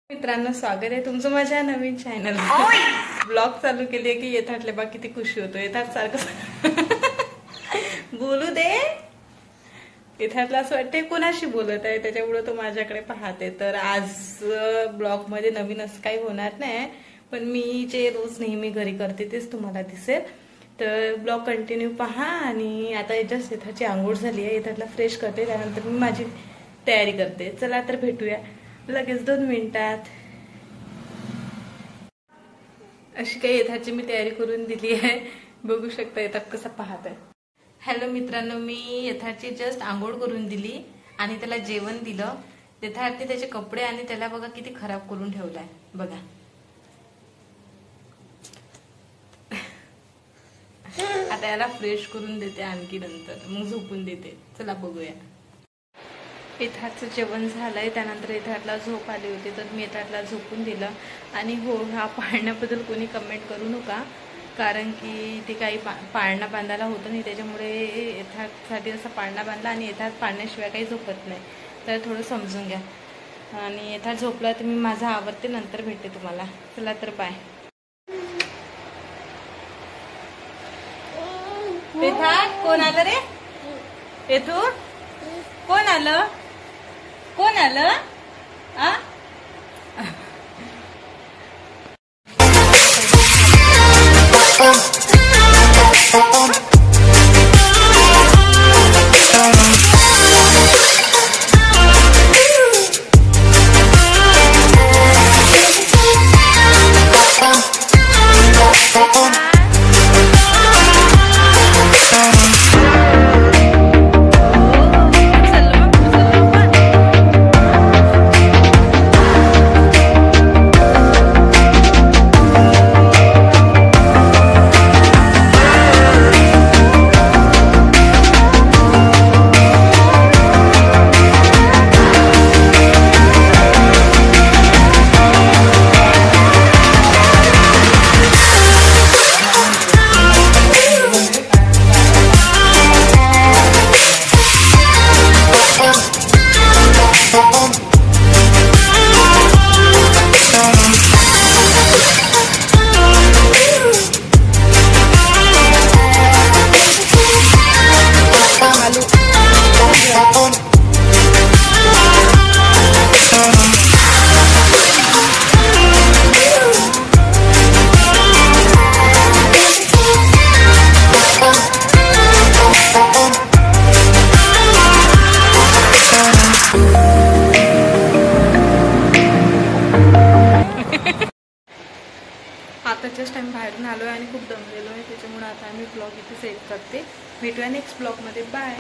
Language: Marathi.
मित्रांनो, स्वागत आहे तुमचं माझ्या नवीन चॅनल ब्लॉग चालू केली की येथाटले बा किती खुशी होतो। येथाट सारखं बोलू दे, येथाटला असं वाटते कोणाशी बोलत आहे, त्याच्यामुळे तो माझ्याकडे पाहते। तर आज ब्लॉग मध्ये नवीन असं काही होणार नाही, पण मी जे रोज नेहमी घरी करते तेच तुम्हाला दिसेल। तर ब्लॉग कंटिन्यू पहा। आणि आता जस्ट येथाची आंघोळ झाली आहे, येथाटला फ्रेश करते, त्यानंतर मी माझी तयारी करते। चला तर भेटूया लगेच 2 मिनिटात। अशी काही येथाची मी तयारी करून दिली आहे, बघू शकता येतात कसं पाहत आहे। हॅलो मित्रांनो, मी येथाची जस्ट आंघोळ करून दिली आणि त्याला जेवण दिलं। येथार्थी त्याचे कपडे आणि त्याला बघा किती खराब करून ठेवलाय बघा। आता याला फ्रेश करून देते, आणखी नंतर मग झोपून देते। चला बघूया। येथाटचं जेवण झालंय, त्यानंतर येथाटला झोप आली होती, तर मी येथाटला झोपून दिलं। आणि हो, हा पाळण्याबद्दल कोणी कमेंट करू नका, कारण की ते काही पाळणा बांधायला होतं नाही, त्याच्यामुळे येथाटसाठी असा पाळणा बांधला आणि येथाट पाळण्याशिवाय काही झोपत नाही, तर थोडं समजून घ्या। आणि येथाट झोपला तर मी माझा आवरते, नंतर भेटते तुम्हाला। चला तर बाय। येथाट कोण आलं रे? येथू कोण आलं? कोण आलं? आ आता जस्ट आम्ही बाहेरून आलोय आणि खूप दमलेलो आहे, त्याच्यामुळे आता आम्ही ब्लॉग इथे सेट करते। भेटूया नेक्स्ट ब्लॉग मध्ये, बाय।